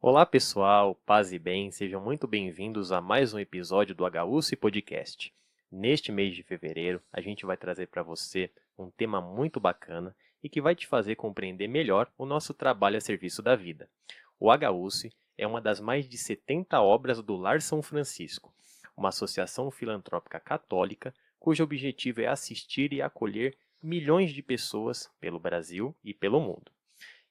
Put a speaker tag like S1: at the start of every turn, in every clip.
S1: Olá pessoal, paz e bem, sejam muito bem-vindos a mais um episódio do HUSP Podcast. Neste mês de fevereiro, a gente vai trazer para você um tema muito bacana e que vai te fazer compreender melhor o nosso trabalho a serviço da vida. O HUSP é uma das mais de 70 obras do Lar São Francisco, uma associação filantrópica católica cujo objetivo é assistir e acolher milhões de pessoas pelo Brasil e pelo mundo.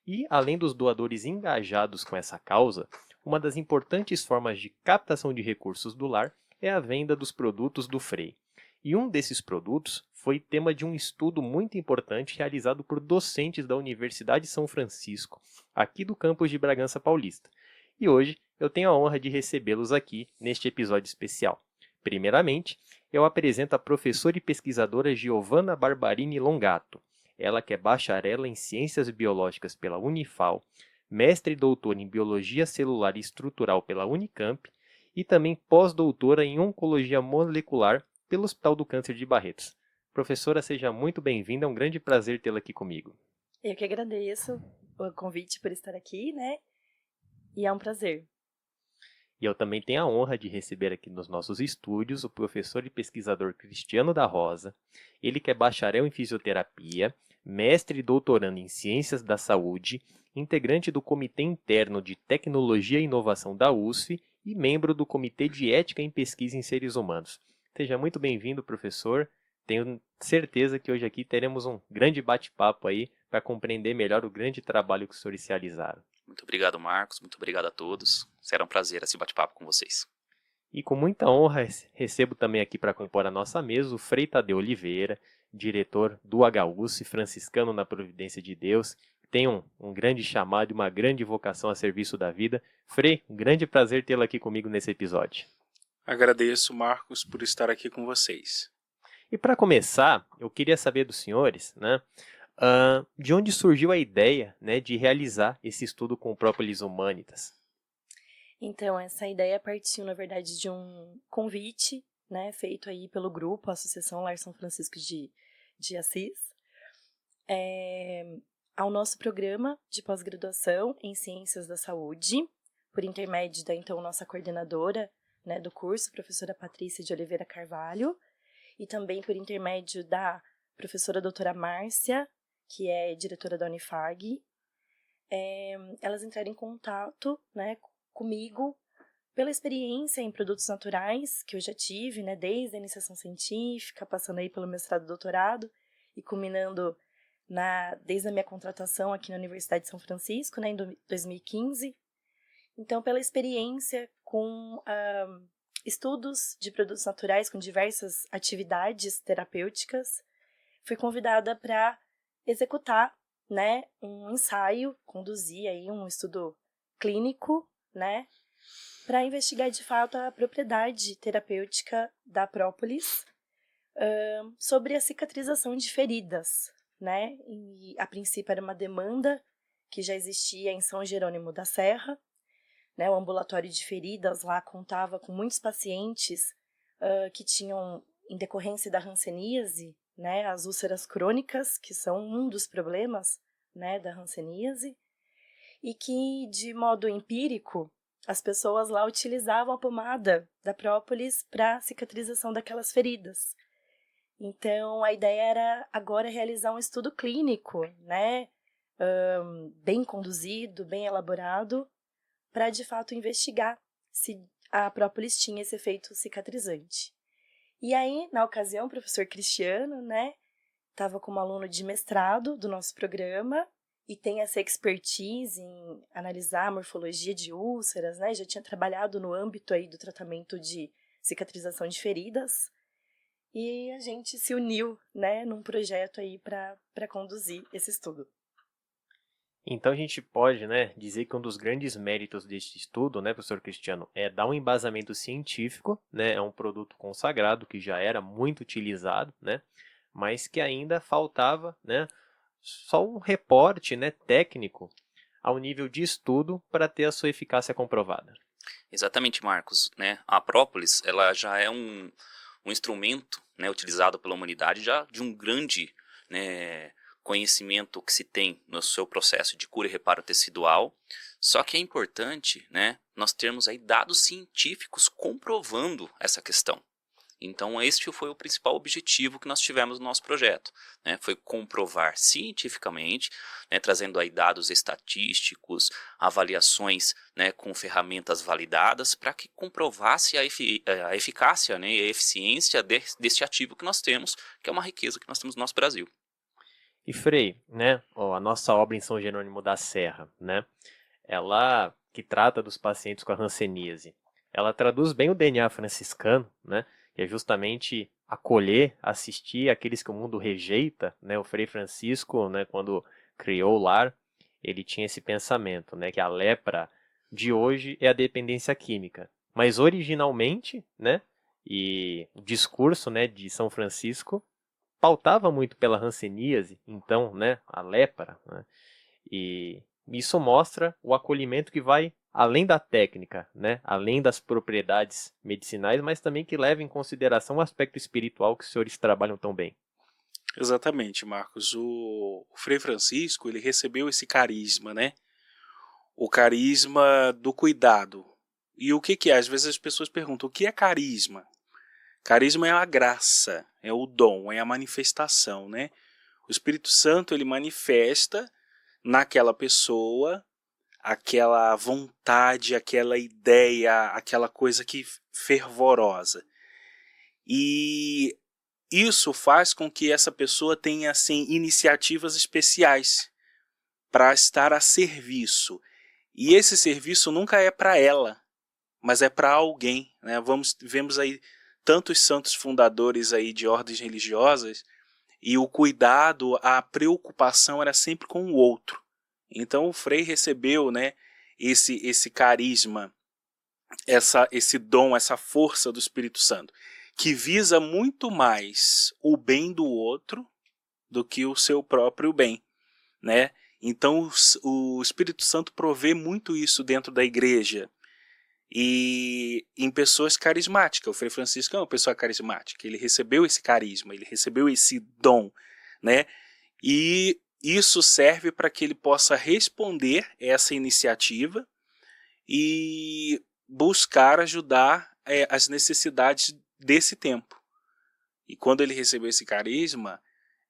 S1: E, além dos doadores engajados com essa causa, uma das importantes formas de captação de recursos do lar é a venda dos produtos do Frei. E um desses produtos foi tema de um estudo muito importante realizado por docentes da Universidade de São Francisco, aqui do campus de Bragança Paulista. E hoje eu tenho a honra de recebê-los aqui neste episódio especial. Primeiramente, eu apresento a professora e pesquisadora Giovanna Barbarini Longato. Ela que é bacharela em Ciências Biológicas pela Unifal, mestre e doutora em Biologia Celular e Estrutural pela Unicamp e também pós-doutora em Oncologia Molecular pelo Hospital do Câncer de Barretos. Professora, seja muito bem-vinda, é um grande prazer tê-la aqui comigo.
S2: Eu que agradeço o convite por estar aqui, né? E é um prazer.
S1: E eu também tenho a honra de receber aqui nos nossos estúdios o professor e pesquisador Cristiano da Rosa, ele que é bacharel em fisioterapia, mestre e doutorando em ciências da saúde, integrante do Comitê Interno de Tecnologia e Inovação da USF e membro do Comitê de Ética em Pesquisa em Seres Humanos. Seja muito bem-vindo, professor. Tenho certeza que hoje aqui teremos um grande bate-papo aí para compreender melhor o grande trabalho que os senhores realizaram.
S3: Muito obrigado, Marcos. Muito obrigado a todos. Será um prazer esse bate-papo com vocês.
S1: E com muita honra recebo também aqui para compor a nossa mesa o Frei Tadeu Oliveira, diretor do HUSP, franciscano na Providência de Deus, tem um grande chamado e uma grande vocação a serviço da vida. Frei, um grande prazer tê-lo aqui comigo nesse episódio.
S4: Agradeço, Marcos, por estar aqui com vocês.
S1: E para começar, eu queria saber dos senhores, né, de onde surgiu a ideia, né, de realizar esse estudo com o Propolis Humanitas.
S2: Então, essa ideia partiu, na verdade, de um convite, né, feito aí pelo grupo, a Associação Lar São Francisco de Assis, ao nosso programa de pós-graduação em Ciências da Saúde, por intermédio da, então, nossa coordenadora, né, do curso, professora Patrícia de Oliveira Carvalho, e também por intermédio da professora doutora Márcia, que é diretora da Unifag. Elas entraram em contato, né, comigo pela experiência em produtos naturais que eu já tive, né, desde a iniciação científica, passando aí pelo mestrado e doutorado e culminando desde a minha contratação aqui na Universidade de São Francisco, né, em 2015. Então, pela experiência com estudos de produtos naturais com diversas atividades terapêuticas, fui convidada para executar, né, um ensaio, conduzir aí um estudo clínico, né, para investigar de fato a propriedade terapêutica da própolis sobre a cicatrização de feridas, né, e a princípio era uma demanda que já existia em São Jerônimo da Serra, né, o ambulatório de feridas lá contava com muitos pacientes que tinham, em decorrência da hanseníase, né, as úlceras crônicas, que são um dos problemas, né, da hanseníase, e que, de modo empírico, as pessoas lá utilizavam a pomada da própolis para cicatrização daquelas feridas. Então, a ideia era agora realizar um estudo clínico, né, bem conduzido, bem elaborado, para, de fato, investigar se a própolis tinha esse efeito cicatrizante. E aí, na ocasião, o professor Cristiano, né, estava como aluno de mestrado do nosso programa e tem essa expertise em analisar a morfologia de úlceras, né, já tinha trabalhado no âmbito aí do tratamento de cicatrização de feridas, e a gente se uniu, né, num projeto aí para conduzir esse estudo.
S1: Então a gente pode, né, dizer que um dos grandes méritos deste estudo, né, professor Cristiano, é dar um embasamento científico, né, é um produto consagrado que já era muito utilizado, né, mas que ainda faltava, né, só um reporte, né, técnico ao nível de estudo para ter a sua eficácia comprovada.
S3: Exatamente, Marcos, né? A própolis, ela já é um instrumento, né, utilizado pela humanidade já de um grande, né, conhecimento que se tem no seu processo de cura e reparo tecidual, Só que é importante, né, nós termos aí dados científicos comprovando essa questão. Então, este foi o principal objetivo que nós tivemos no nosso projeto, né? Foi comprovar cientificamente, né, trazendo aí dados estatísticos, avaliações, né, com ferramentas validadas, para que comprovasse a eficácia, né, e a eficiência deste ativo que nós temos, que é uma riqueza que nós temos no nosso Brasil.
S1: E Frei, né, a nossa obra em São Jerônimo da Serra, né, ela que trata dos pacientes com a hanseníase, ela traduz bem o DNA franciscano, né, que é justamente acolher, assistir aqueles que o mundo rejeita, né? O Frei Francisco, né, quando criou o lar, ele tinha esse pensamento, né, que a lepra de hoje é a dependência química. Mas originalmente, né, e o discurso, né, de São Francisco pautava muito pela hanseníase, então, né, a lepra, né, e isso mostra o acolhimento que vai além da técnica, né? Além das propriedades medicinais, mas também que leva em consideração o aspecto espiritual que os senhores trabalham tão bem.
S4: Exatamente, Marcos. O Frei Francisco, ele recebeu esse carisma, né? O carisma do cuidado. E o que é? Às vezes as pessoas perguntam, o que é carisma? Carisma é a graça, é o dom, é a manifestação, né? O Espírito Santo, ele manifesta naquela pessoa aquela vontade, aquela ideia, aquela coisa que fervorosa. E isso faz com que essa pessoa tenha assim iniciativas especiais para estar a serviço. E esse serviço nunca é para ela, mas é para alguém, né? Vemos aí tantos santos fundadores aí de ordens religiosas e o cuidado, a preocupação era sempre com o outro. Então o Frei recebeu, né, esse carisma, esse dom, essa força do Espírito Santo, que visa muito mais o bem do outro do que o seu próprio bem, né? Então o Espírito Santo provê muito isso dentro da igreja e em pessoas carismáticas. O Frei Francisco é uma pessoa carismática, ele recebeu esse carisma, ele recebeu esse dom, né? E isso serve para que ele possa responder essa iniciativa e buscar ajudar as necessidades desse tempo. E quando ele recebeu esse carisma,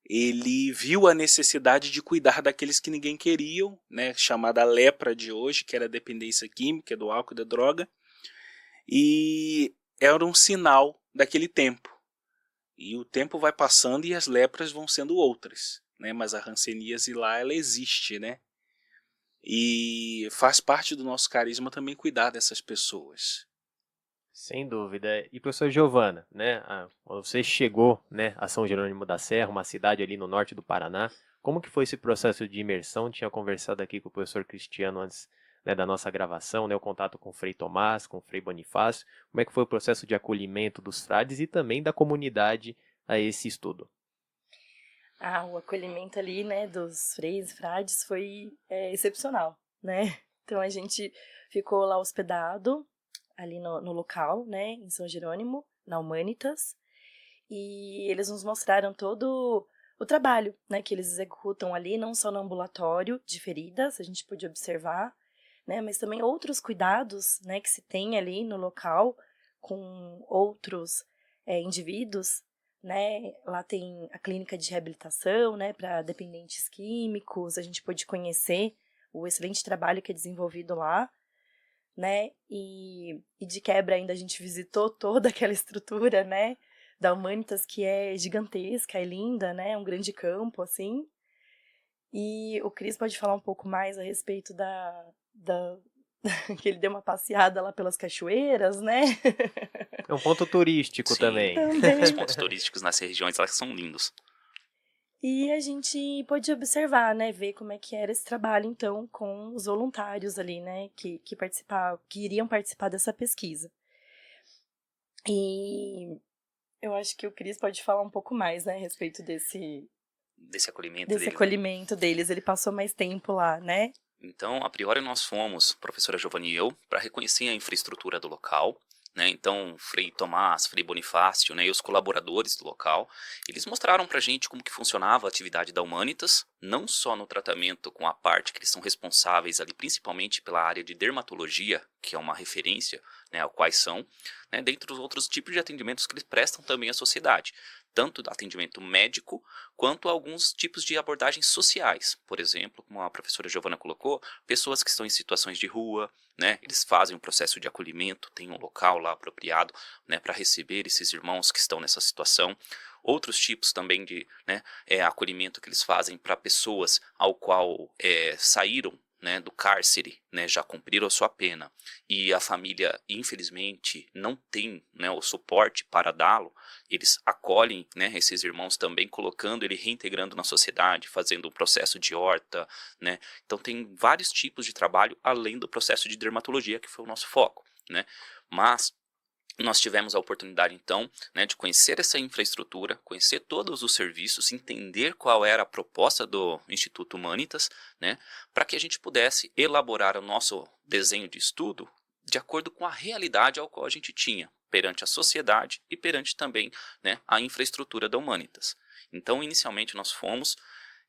S4: ele viu a necessidade de cuidar daqueles que ninguém queria, né, chamada lepra de hoje, que era a dependência química do álcool e da droga, e era um sinal daquele tempo. E o tempo vai passando e as lepras vão sendo outras, né? Mas a hanseníase lá, ela existe, né? E faz parte do nosso carisma também cuidar dessas pessoas.
S1: Sem dúvida. E professor Giovana, né, quando você chegou, né, a São Jerônimo da Serra, uma cidade ali no norte do Paraná, como que foi esse processo de imersão? Tinha conversado aqui com o professor Cristiano antes, né, da nossa gravação, né, o contato com o Frei Tomás, com o Frei Bonifácio. Como é que foi o processo de acolhimento dos frades e também da comunidade a esse estudo?
S2: O acolhimento ali, né, dos freis e frades foi excepcional, né? Então a gente ficou lá hospedado, ali no local, né, em São Jerônimo, na Humanitas, e eles nos mostraram todo o trabalho, né, que eles executam ali, não só no ambulatório de feridas, a gente pôde observar, né, mas também outros cuidados, né, que se tem ali no local com outros indivíduos, né, lá tem a clínica de reabilitação, né, para dependentes químicos, a gente pôde conhecer o excelente trabalho que é desenvolvido lá, né, e de quebra ainda a gente visitou toda aquela estrutura, né, da Humanitas, que é gigantesca, é linda, né, um grande campo, assim, e o Cris pode falar um pouco mais a respeito que ele deu uma passeada lá pelas cachoeiras, né?
S1: É um ponto turístico
S3: Sim,
S1: também.
S3: os pontos turísticos nas regiões lá que são lindos.
S2: E a gente pôde observar, né, ver como é que era esse trabalho, então, com os voluntários ali, né, que iriam participar dessa pesquisa. E eu acho que o Cris pode falar um pouco mais, né, a respeito desse
S3: acolhimento
S2: desse
S3: deles.
S2: acolhimento deles. Ele passou mais tempo lá, né?
S3: Então, a priori, nós fomos, professora Giovanni e eu, para reconhecer a infraestrutura do local, né? Então, Frei Tomás, Frei Bonifácio, né, e os colaboradores do local, eles mostraram pra gente como que funcionava a atividade da Humanitas, não só no tratamento com a parte que eles são responsáveis ali, principalmente pela área de dermatologia, que é uma referência, né, ao quais são, né, dentre os outros tipos de atendimentos que eles prestam também à sociedade, tanto atendimento médico, quanto alguns tipos de abordagens sociais. Por exemplo, como a professora Giovana colocou, pessoas que estão em situações de rua, né, eles fazem um processo de acolhimento, tem um local lá apropriado, né, para receber esses irmãos que estão nessa situação. Outros tipos também de, né, acolhimento que eles fazem para pessoas ao qual saíram, né, do cárcere, né, já cumpriram a sua pena e a família, infelizmente, não tem, né, o suporte para dá-lo, eles acolhem, né, esses irmãos também, colocando ele, reintegrando na sociedade, fazendo um processo de horta, né. Então tem vários tipos de trabalho além do processo de dermatologia, que foi o nosso foco, né. Mas nós tivemos a oportunidade, então, né, de conhecer essa infraestrutura, conhecer todos os serviços, entender qual era a proposta do Instituto Humanitas, né, para que a gente pudesse elaborar o nosso desenho de estudo de acordo com a realidade ao qual a gente tinha, perante a sociedade e perante também, né, a infraestrutura da Humanitas. Então, inicialmente, nós fomos,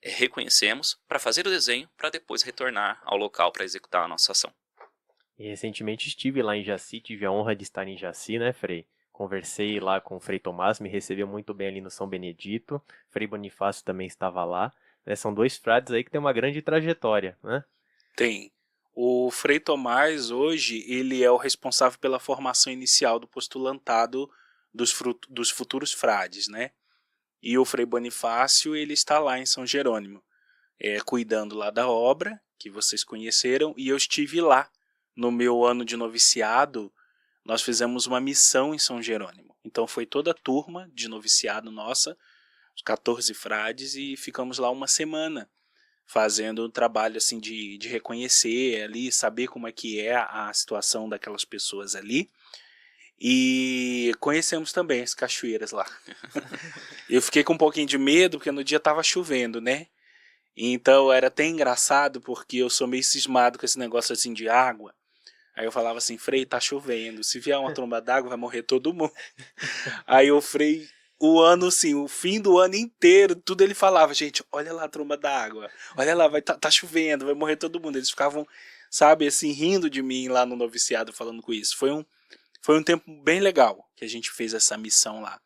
S3: reconhecemos, para fazer o desenho, para depois retornar ao local para executar a nossa ação.
S1: E recentemente estive lá em Jaci, tive a honra de estar em Jaci, né, Frei? Conversei lá com o Frei Tomás, me recebeu muito bem ali no São Benedito. Frei Bonifácio também estava lá. Né? São dois frades aí que têm uma grande trajetória, né?
S4: Tem. O Frei Tomás, hoje, ele é o responsável pela formação inicial do postulantado dos futuros frades, né? E o Frei Bonifácio, ele está lá em São Jerônimo, cuidando lá da obra, que vocês conheceram, e eu estive lá. No meu ano de noviciado, nós fizemos uma missão em São Jerônimo. Então foi toda a turma de noviciado nossa, os 14 frades, e ficamos lá uma semana, fazendo um trabalho assim de reconhecer ali, saber como é que é a situação daquelas pessoas ali. E conhecemos também as cachoeiras lá. Eu fiquei com um pouquinho de medo, porque no dia estava chovendo, né? Então era até engraçado, porque eu sou meio cismado com esse negócio assim de água. Aí eu falava assim, Frei, tá chovendo, se vier uma tromba d'água vai morrer todo mundo. Aí o Frei, o ano assim, o fim do ano inteiro, tudo ele falava, gente, olha lá a tromba d'água, olha lá, tá chovendo, vai morrer todo mundo. Eles ficavam, sabe, assim, rindo de mim lá no noviciado falando com isso. Foi um tempo bem legal que a gente fez essa missão lá.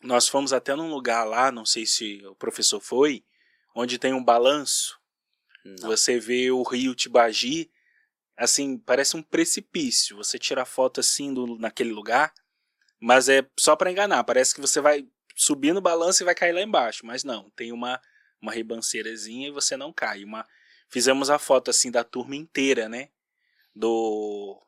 S4: Nós fomos até num lugar lá, não sei se o professor foi, onde tem um balanço.
S3: Não.
S4: Você vê o rio Tibagi, assim, parece um precipício. Você tira a foto assim naquele lugar, mas é só para enganar. Parece que você vai subir no balanço e vai cair lá embaixo, mas não, tem uma ribanceirazinha e você não cai. Fizemos a foto assim da turma inteira, né?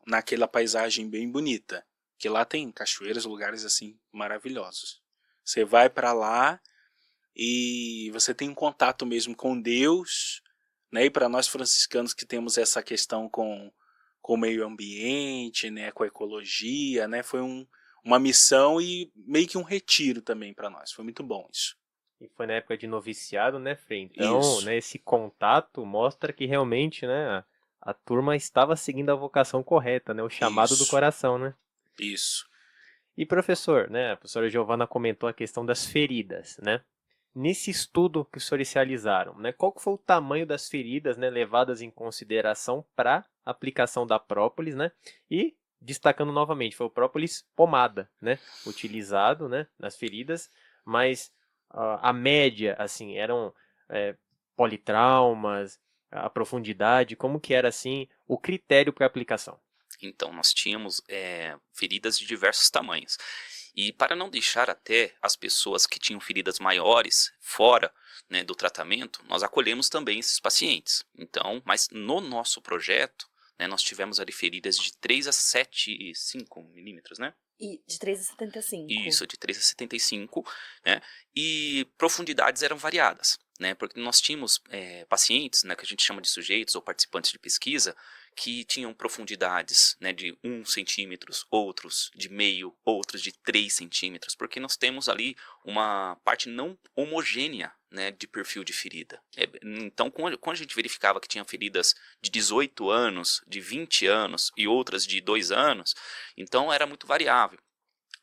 S4: Naquela paisagem bem bonita, que lá tem cachoeiras, lugares assim maravilhosos. Você vai para lá e você tem um contato mesmo com Deus, né? E para nós franciscanos que temos essa questão com o meio ambiente, né? Com a ecologia, né? Foi uma missão e meio que um retiro também para nós. Foi muito bom isso.
S1: E foi na época de noviciado, né, Frei? Então,
S4: Isso.
S1: né, esse contato mostra que realmente, né, a turma estava seguindo a vocação correta, né, o chamado do
S4: Isso.
S1: coração, né?
S4: Isso.
S1: E professor, né, a professora Giovana comentou a questão das feridas, né? Nesse estudo que os senhores realizaram, né, qual que foi o tamanho das feridas, né, levadas em consideração para a aplicação da própolis, né? E destacando novamente, foi o própolis pomada, né, utilizado, né, nas feridas, mas a média, assim, eram politraumas, a profundidade, como que era assim o critério para aplicação?
S3: Então, nós tínhamos feridas de diversos tamanhos. E para não deixar até as pessoas que tinham feridas maiores fora, né, do tratamento, nós acolhemos também esses pacientes. Então, mas no nosso projeto, né, nós tivemos ali feridas de 3 a 7,5 milímetros, né?
S2: E de 3 a 75.
S3: Isso, de 3 a 75, né? E profundidades eram variadas, né? Porque nós tínhamos pacientes, né, que a gente chama de sujeitos ou participantes de pesquisa, que tinham profundidades, né, de 1 centímetro, outros de meio, outros de 3 centímetros, porque nós temos ali uma parte não homogênea né, de perfil de ferida. Então, quando a gente verificava que tinha feridas de 18 anos, de 20 anos e outras de 2 anos, então era muito variável,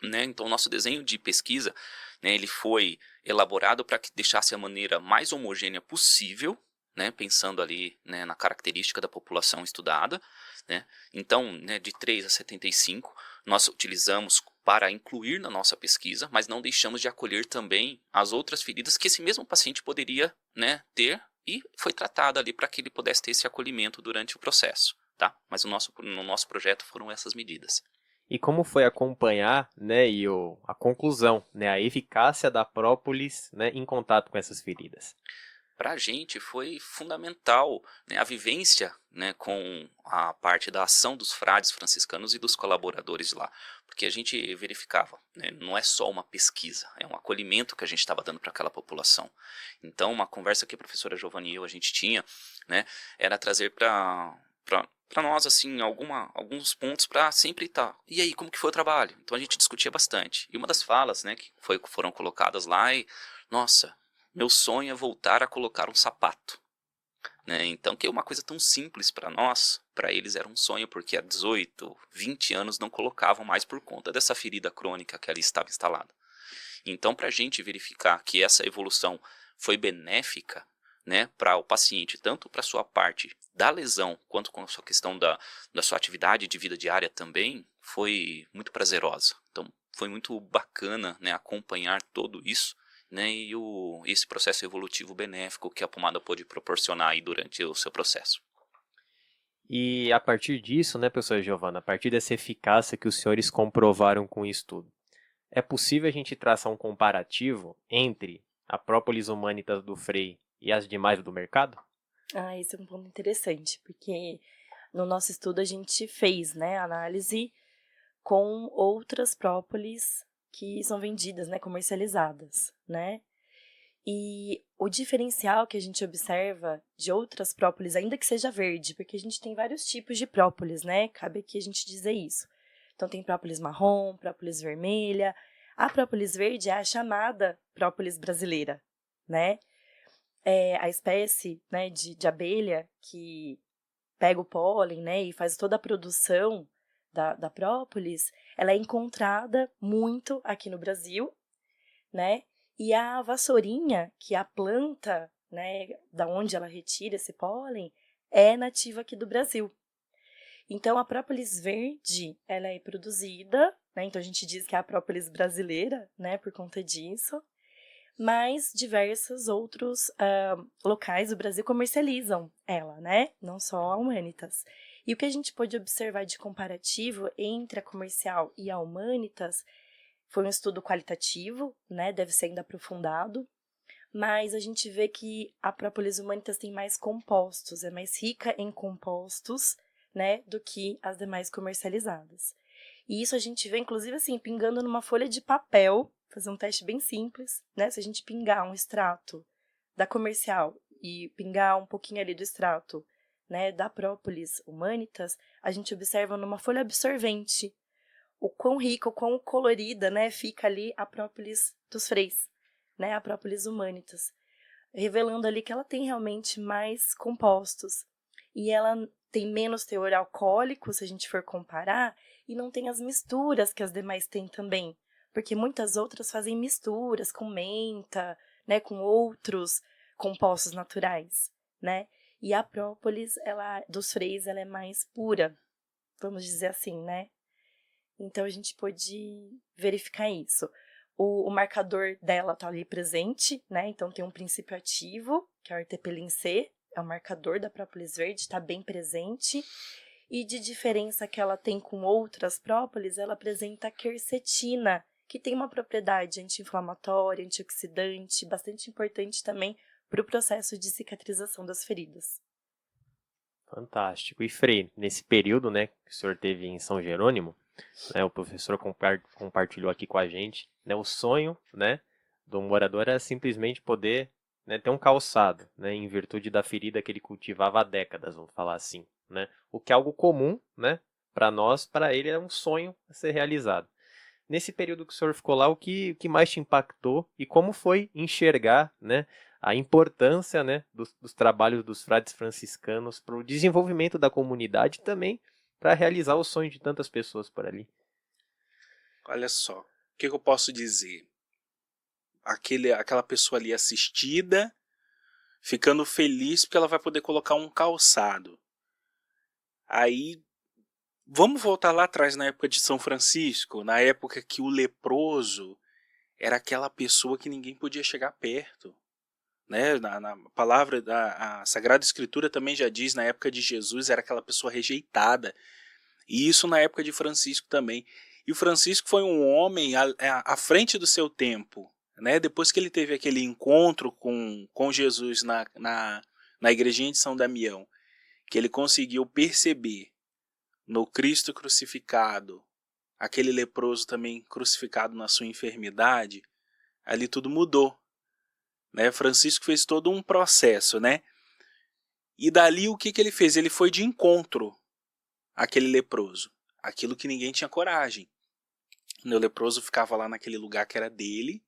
S3: né? Então, o nosso desenho de pesquisa, né, ele foi elaborado para que deixasse a maneira mais homogênea possível, né, pensando ali, né, na característica da população estudada, né? Então, né, de 3 a 75, nós utilizamos para incluir na nossa pesquisa, mas não deixamos de acolher também as outras feridas que esse mesmo paciente poderia, né, ter, e foi tratado ali para que ele pudesse ter esse acolhimento durante o processo, tá? Mas no nosso projeto foram essas medidas.
S1: E como foi acompanhar, né, e a conclusão, né, a eficácia da própolis, né, em contato com essas feridas?
S3: Para a gente foi fundamental, né, a vivência, né, com a parte da ação dos frades franciscanos e dos colaboradores lá, porque a gente verificava, né, não é só uma pesquisa, é um acolhimento que a gente estava dando para aquela população. Então, uma conversa que a professora Giovanni e eu a gente tinha, né, era trazer para nós, assim, alguns pontos para sempre estar. E aí, como que foi o trabalho? Então a gente discutia bastante. E uma das falas, né, que foram colocadas lá é: nossa, meu sonho é voltar a colocar um sapato. Né? Então, que é uma coisa tão simples para nós, para eles era um sonho, porque há 18, 20 anos não colocavam mais por conta dessa ferida crônica que ali estava instalada. Então, para a gente verificar que essa evolução foi benéfica, né, para o paciente, tanto para a sua parte da lesão, quanto com a sua questão da sua atividade de vida diária também, foi muito prazerosa. Então, foi muito bacana, né, acompanhar tudo isso, né, e esse processo evolutivo benéfico que a pomada pôde proporcionar aí durante o seu processo.
S1: E a partir disso, né, professora Giovana, a partir dessa eficácia que os senhores comprovaram com isso tudo, é possível a gente traçar um comparativo entre a própolis humanitas do Frei e as demais do mercado?
S2: Esse é um ponto interessante, porque no nosso estudo a gente fez, né, análise com outras própolis que são vendidas, né, comercializadas, né? E o diferencial que a gente observa de outras própolis, ainda que seja verde, porque a gente tem vários tipos de própolis, né? Cabe aqui a gente dizer isso. Então tem própolis marrom, própolis vermelha. A própolis verde é a chamada própolis brasileira, né? É a espécie, né, de abelha que pega o pólen, né, e faz toda a produção da própolis, ela é encontrada muito aqui no Brasil, né? E a vassourinha, que é a planta, né, da onde ela retira esse pólen, é nativa aqui do Brasil. Então, a própolis verde, ela é produzida, né, então a gente diz que é a própolis brasileira, né, por conta disso, mas diversos outros locais do Brasil comercializam ela, né, não só a Humanitas. E o que a gente pôde observar de comparativo entre a comercial e a Humanitas foi um estudo qualitativo, né, deve ser ainda aprofundado, mas a gente vê que a própolis humanitas tem mais compostos, é mais rica em compostos, né, do que as demais comercializadas. E isso a gente vê, inclusive, assim, pingando numa folha de papel, fazer um teste bem simples, né, se a gente pingar um extrato da comercial e pingar um pouquinho ali do extrato, né, da própolis humanitas, a gente observa numa folha absorvente o quão rica, o quão colorida, né, fica ali a própolis dos Freis, né, a própolis humanitas, revelando ali que ela tem realmente mais compostos e ela tem menos teor alcoólico, se a gente for comparar, e não tem as misturas que as demais têm também, porque muitas outras fazem misturas com menta, né, com outros compostos naturais, né, e a própolis, ela, dos Freis, ela é mais pura, vamos dizer assim, né. Então, a gente pôde verificar isso. O marcador dela está ali presente, né? Então, tem um princípio ativo, que é o ertepelin C, é o marcador da própolis verde, está bem presente. E de diferença que ela tem com outras própolis, ela apresenta a quercetina, que tem uma propriedade anti-inflamatória, antioxidante, bastante importante também para o processo de cicatrização das feridas.
S1: Fantástico. E Frei, nesse período, né, que o senhor teve em São Jerônimo, né, o professor compartilhou aqui com a gente, né, o sonho, né, do morador era simplesmente poder, né, ter um calçado, né, em virtude da ferida que ele cultivava há décadas, vamos falar assim, né, o que é algo comum, né, para nós, para ele era um sonho a ser realizado. Nesse período que o senhor ficou lá, o que mais te impactou e como foi enxergar, né, a importância, né, dos trabalhos dos frades franciscanos para o desenvolvimento da comunidade e também para realizar o sonho de tantas pessoas por ali.
S4: Olha só, o que eu posso dizer? Aquela pessoa ali assistida, ficando feliz porque ela vai poder colocar um calçado. Aí, vamos voltar lá atrás na época de São Francisco, na época que o leproso era aquela pessoa que ninguém podia chegar perto. Né? Na palavra, a Sagrada Escritura também já diz, na época de Jesus era aquela pessoa rejeitada. E isso na época de Francisco também. E o Francisco foi um homem à frente do seu tempo. Né? Depois que ele teve aquele encontro com Jesus na igrejinha de São Damião, que ele conseguiu perceber no Cristo crucificado, aquele leproso também crucificado na sua enfermidade, ali tudo mudou. Né? Francisco fez todo um processo, né? E dali o que ele fez? Ele foi de encontro àquele leproso, aquilo que ninguém tinha coragem. O leproso ficava lá naquele lugar que era dele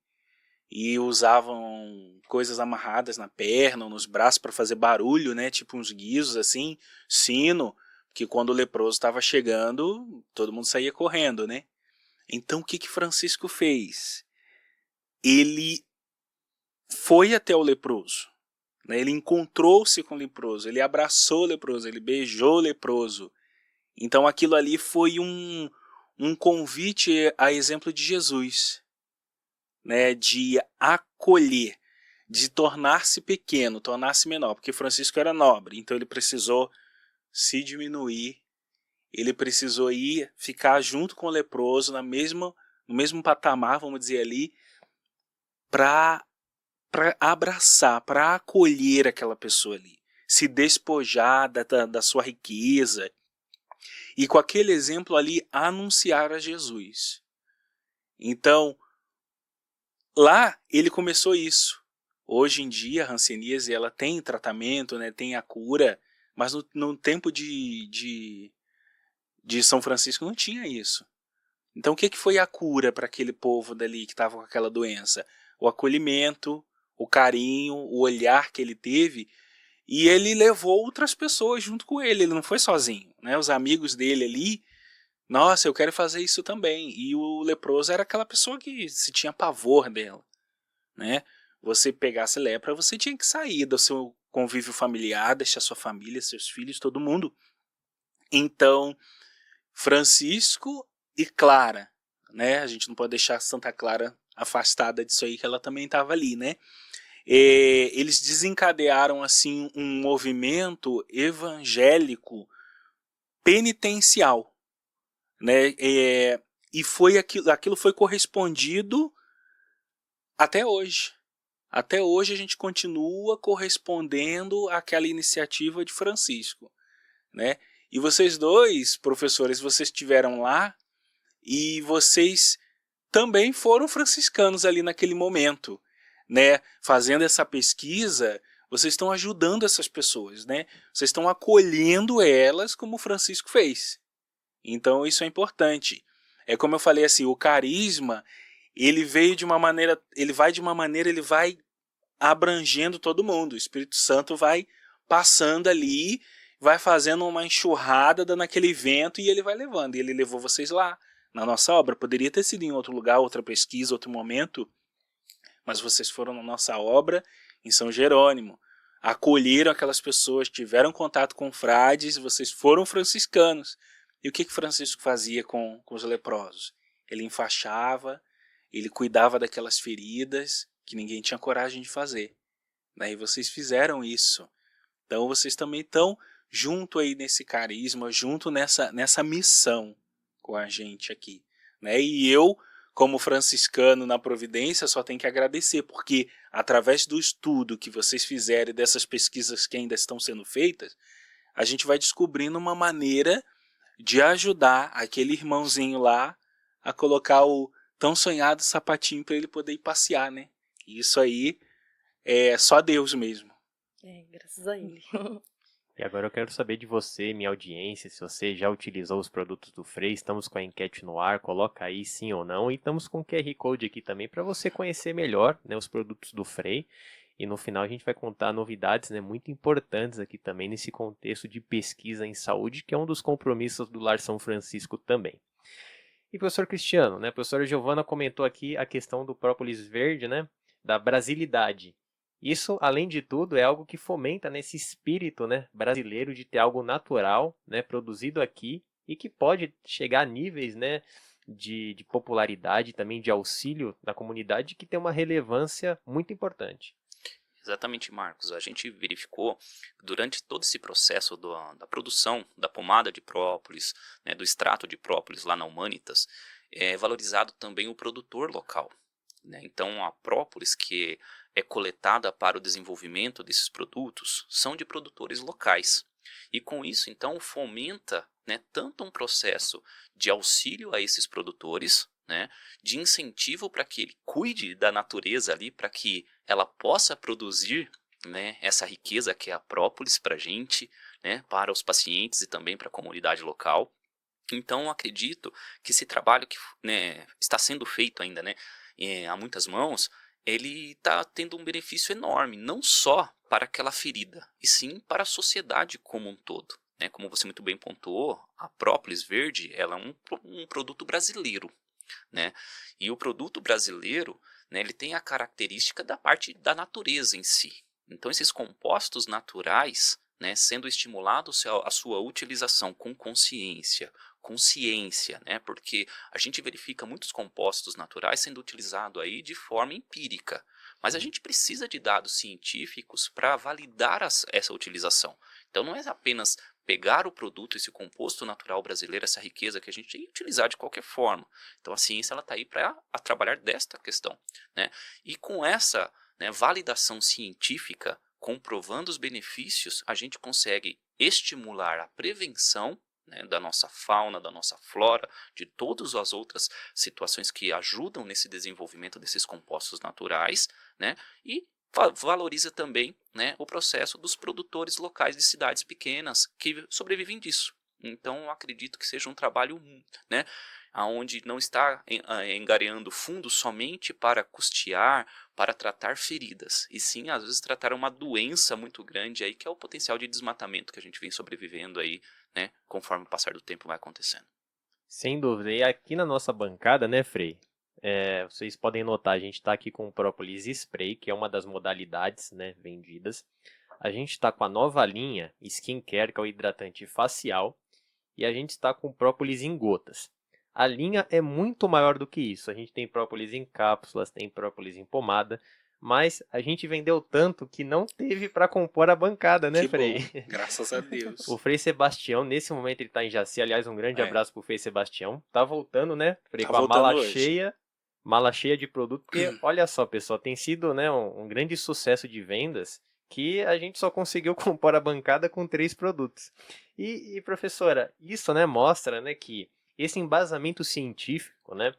S4: e usavam coisas amarradas na perna ou nos braços para fazer barulho, né? Tipo uns guizos assim, sino, que quando o leproso estava chegando, todo mundo saía correndo, né? Então o que Francisco fez? Ele foi até o leproso, né? Ele encontrou-se com o leproso, ele abraçou o leproso, ele beijou o leproso. Então aquilo ali foi um convite a exemplo de Jesus, né? De acolher, de tornar-se pequeno, tornar-se menor, porque Francisco era nobre, então ele precisou se diminuir, ele precisou ficar junto com o leproso no mesmo patamar, vamos dizer ali, para abraçar, para acolher aquela pessoa ali, se despojar da sua riqueza e com aquele exemplo ali anunciar a Jesus. Então, lá ele começou isso. Hoje em dia a hanseníase ela tem tratamento, né, tem a cura, mas no tempo de São Francisco não tinha isso. Então o que foi a cura para aquele povo dali que estava com aquela doença? O acolhimento, o carinho, o olhar que ele teve, e ele levou outras pessoas junto com ele, ele não foi sozinho, né? Os amigos dele ali, nossa, eu quero fazer isso também, e o leproso era aquela pessoa que se tinha pavor dela, né? Você pegasse lepra, você tinha que sair do seu convívio familiar, deixar sua família, seus filhos, todo mundo. Então, Francisco e Clara, né? A gente não pode deixar Santa Clara afastada disso aí, que ela também estava ali, né? Eles desencadearam assim um movimento evangélico penitencial, né? E foi aquilo foi correspondido até hoje. Até hoje a gente continua correspondendo àquela iniciativa de Francisco, né? E vocês dois, professores, vocês estiveram lá e vocês também foram franciscanos ali naquele momento, né? Fazendo essa pesquisa, vocês estão ajudando essas pessoas, né? Vocês estão acolhendo elas como o Francisco fez. Então isso é importante. É como eu falei assim, o carisma, ele veio de uma maneira, ele vai abrangendo todo mundo. O Espírito Santo vai passando ali, vai fazendo uma enxurrada, dando aquele vento e ele vai levando. E ele levou vocês lá na nossa obra. Poderia ter sido em outro lugar, outra pesquisa, outro momento, mas vocês foram na nossa obra em São Jerônimo, acolheram aquelas pessoas, tiveram contato com frades, vocês foram franciscanos. E o que Francisco fazia com os leprosos? Ele enfaixava, ele cuidava daquelas feridas que ninguém tinha coragem de fazer. Daí vocês fizeram isso. Então vocês também estão junto aí nesse carisma, junto nessa missão com a gente aqui, né? E eu, como franciscano na Providência, só tenho que agradecer, porque através do estudo que vocês fizeram e dessas pesquisas que ainda estão sendo feitas, a gente vai descobrindo uma maneira de ajudar aquele irmãozinho lá a colocar o tão sonhado sapatinho para ele poder ir passear, né? Isso aí é só Deus mesmo.
S2: Graças a ele.
S1: E agora eu quero saber de você, minha audiência, se você já utilizou os produtos do Frei. Estamos com a enquete no ar, coloca aí sim ou não. E estamos com o QR Code aqui também para você conhecer melhor, né, os produtos do Frei. E no final a gente vai contar novidades, né, muito importantes aqui também nesse contexto de pesquisa em saúde, que é um dos compromissos do Lar São Francisco também. E professor Cristiano, né, a professora Giovana comentou aqui a questão do própolis verde, né, da brasilidade. Isso, além de tudo, é algo que fomenta nesse espírito, né, brasileiro de ter algo natural, né, produzido aqui e que pode chegar a níveis, né, de popularidade, também de auxílio da comunidade, que tem uma relevância muito importante.
S3: Exatamente, Marcos. A gente verificou durante todo esse processo da produção da pomada de própolis, né, do extrato de própolis lá na Humanitas, é valorizado também o produtor local, né? Então, a própolis que é coletada para o desenvolvimento desses produtos são de produtores locais. E com isso, então, fomenta, né, tanto um processo de auxílio a esses produtores, né, de incentivo para que ele cuide da natureza ali, para que ela possa produzir, né, essa riqueza que é a própolis para a gente, né, para os pacientes e também para a comunidade local. Então, acredito que esse trabalho que, né, está sendo feito ainda, né, a muitas mãos, ele está tendo um benefício enorme, não só para aquela ferida, e sim para a sociedade como um todo. Né? Como você muito bem pontuou, a própolis verde ela é um produto brasileiro. Né? E o produto brasileiro, né, ele tem a característica da parte da natureza em si. Então, esses compostos naturais, né, sendo estimulados a sua utilização com consciência, né, porque a gente verifica muitos compostos naturais sendo utilizados aí de forma empírica, mas a gente precisa de dados científicos para validar essa utilização. Então, não é apenas pegar o produto, esse composto natural brasileiro, essa riqueza que a gente tem e utilizar de qualquer forma. Então a ciência está aí para trabalhar desta questão. Né? E com essa, né, validação científica, comprovando os benefícios, a gente consegue estimular a prevenção, né, da nossa fauna, da nossa flora, de todas as outras situações que ajudam nesse desenvolvimento desses compostos naturais, né, e valoriza também, né, o processo dos produtores locais de cidades pequenas que sobrevivem disso. Então, eu acredito que seja um trabalho, né, onde não está engareando fundos somente para custear, para tratar feridas, e sim, às vezes, tratar uma doença muito grande, aí, que é o potencial de desmatamento que a gente vem sobrevivendo aí, né, conforme o passar do tempo vai acontecendo.
S1: Sem dúvida. E aqui na nossa bancada, né, Frei? Vocês podem notar, a gente está aqui com o própolis spray, que é uma das modalidades, né, vendidas. A gente está com a nova linha Skincare, que é o hidratante facial. E a gente está com própolis em gotas. A linha é muito maior do que isso. A gente tem própolis em cápsulas, tem própolis em pomada. Mas a gente vendeu tanto que não teve para compor a bancada, né,
S4: Que
S1: Frei?
S4: bom, graças a Deus.
S1: O Frei Sebastião, nesse momento, ele está em Jaci. Aliás, um grande abraço pro Frei Sebastião. Tá voltando, né, Frei,
S4: Tá
S1: com a
S4: voltando hoje.
S1: mala cheia de produto. Porque, olha só, pessoal, tem sido, né, um grande sucesso de vendas que a gente só conseguiu compor a bancada com 3 produtos. E professora, isso, né, mostra, né, que esse embasamento científico, né,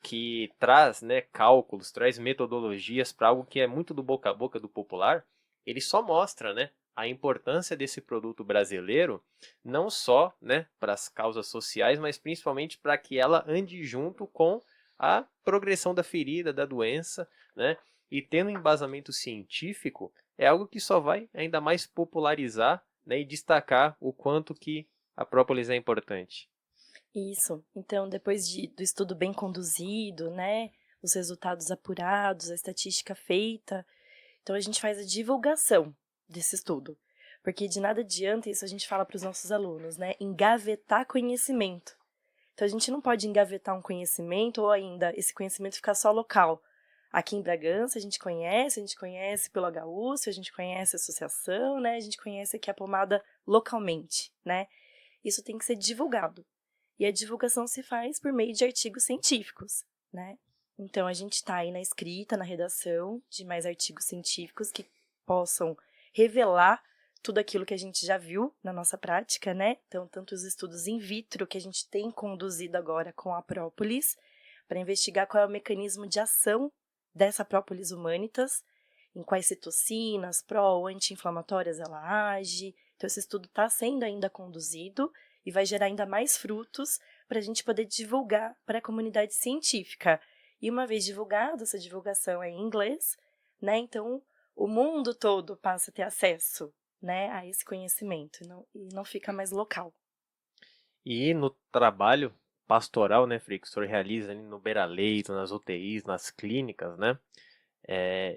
S1: que traz, né, cálculos, traz metodologias para algo que é muito do boca a boca do popular, ele só mostra, né, a importância desse produto brasileiro, não só, né, para as causas sociais, mas principalmente para que ela ande junto com a progressão da ferida, da doença, né, e tendo embasamento científico, é algo que só vai ainda mais popularizar, né, e destacar o quanto que a própolis é importante.
S2: Isso. Então, depois do estudo bem conduzido, né, os resultados apurados, a estatística feita, então a gente faz a divulgação desse estudo. Porque de nada adianta, isso a gente fala para os nossos alunos, né, engavetar conhecimento. Então a gente não pode engavetar um conhecimento ou ainda esse conhecimento ficar só local. Aqui em Bragança a gente conhece pelo HUSP, a gente conhece a associação, né, a gente conhece aqui a pomada localmente, né. Isso tem que ser divulgado. E a divulgação se faz por meio de artigos científicos, né? Então, a gente está aí na escrita, na redação de mais artigos científicos que possam revelar tudo aquilo que a gente já viu na nossa prática, né? Então, tanto os estudos in vitro que a gente tem conduzido agora com a própolis, para investigar qual é o mecanismo de ação dessa própolis humanitas, em quais citocinas, pró ou anti-inflamatórias ela age. Então, esse estudo está sendo ainda conduzido e vai gerar ainda mais frutos para a gente poder divulgar para a comunidade científica. E uma vez divulgada, essa divulgação é em inglês, né? Então, o mundo todo passa a ter acesso, né, a esse conhecimento e não fica mais local.
S1: E no trabalho pastoral, né, Frei, que o senhor realiza ali no beira-leito, nas UTIs, nas clínicas, né,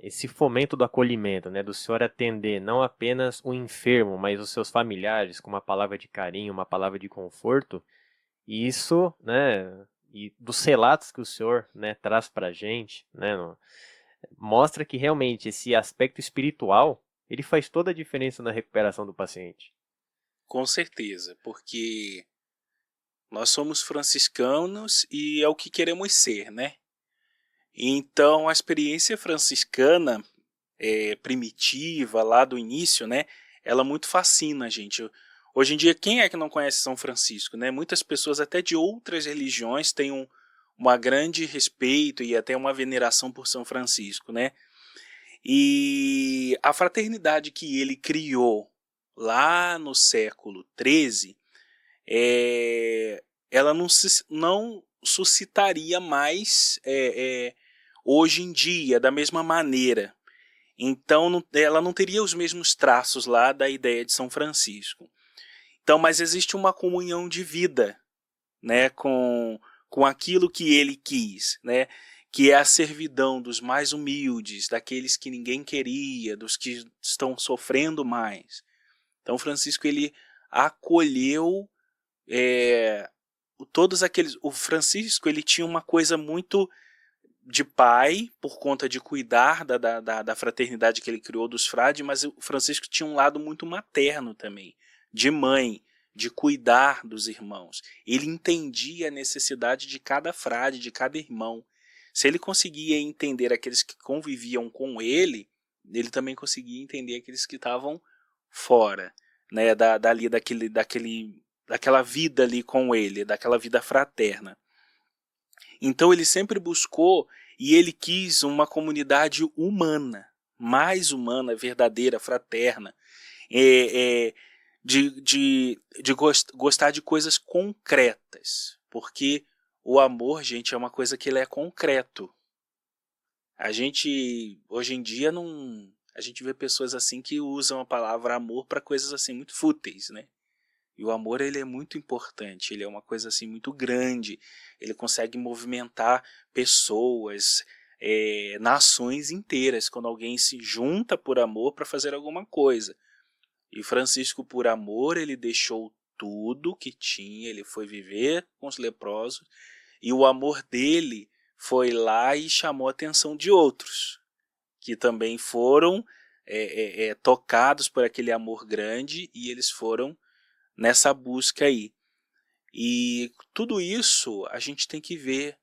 S1: esse fomento do acolhimento, né, do senhor atender não apenas o enfermo, mas os seus familiares com uma palavra de carinho, uma palavra de conforto, e isso, né, e dos relatos que o senhor, né, traz para a gente, né, mostra que realmente esse aspecto espiritual, ele faz toda a diferença na recuperação do paciente.
S4: Com certeza, porque nós somos franciscanos e é o que queremos ser, né? Então, a experiência franciscana primitiva, lá do início, né? Ela muito fascina a gente. Hoje em dia, quem é que não conhece São Francisco, né? Muitas pessoas até de outras religiões têm uma grande respeito e até uma veneração por São Francisco, né? E a fraternidade que ele criou lá no século XIII, ela não suscitaria mais hoje em dia da mesma maneira. Então ela não teria os mesmos traços lá da ideia de São Francisco. Então, mas existe uma comunhão de vida, né, com aquilo que ele quis, né, que é a servidão dos mais humildes, daqueles que ninguém queria, dos que estão sofrendo mais. Então Francisco ele acolheu todos aqueles. O Francisco ele tinha uma coisa muito de pai, por conta de cuidar da fraternidade que ele criou dos frades, mas o Francisco tinha um lado muito materno também, de mãe, de cuidar dos irmãos. Ele entendia a necessidade de cada frade, de cada irmão. Se ele conseguia entender aqueles que conviviam com ele, ele também conseguia entender aqueles que estavam fora, né, daquela vida ali com ele, daquela vida fraterna. Então ele sempre buscou e ele quis uma comunidade humana, mais humana, verdadeira, fraterna, gostar de coisas concretas, porque o amor, gente, é uma coisa que ele é concreto. A gente, hoje em dia, a gente vê pessoas assim que usam a palavra amor para coisas assim muito fúteis, né? E o amor ele é muito importante, ele é uma coisa assim muito grande, ele consegue movimentar pessoas, nações inteiras, quando alguém se junta por amor para fazer alguma coisa. E Francisco, por amor, ele deixou tudo que tinha, ele foi viver com os leprosos, e o amor dele foi lá e chamou a atenção de outros, que também foram tocados por aquele amor grande, e eles foram nessa busca aí. E tudo isso a gente tem que ver,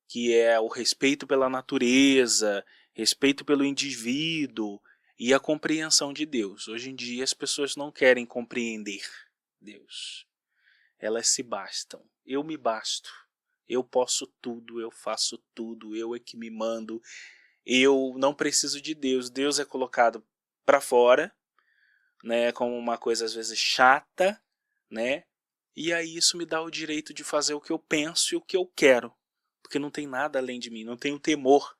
S4: que é o respeito pela natureza, respeito pelo indivíduo e a compreensão de Deus. Hoje em dia as pessoas não querem compreender Deus. Elas se bastam. Eu me basto. Eu posso tudo, eu faço tudo, eu é que me mando. Eu não preciso de Deus. Deus é colocado para fora, né, como uma coisa às vezes chata, né? E aí isso me dá o direito de fazer o que eu penso e o que eu quero, porque não tem nada além de mim, não tenho temor,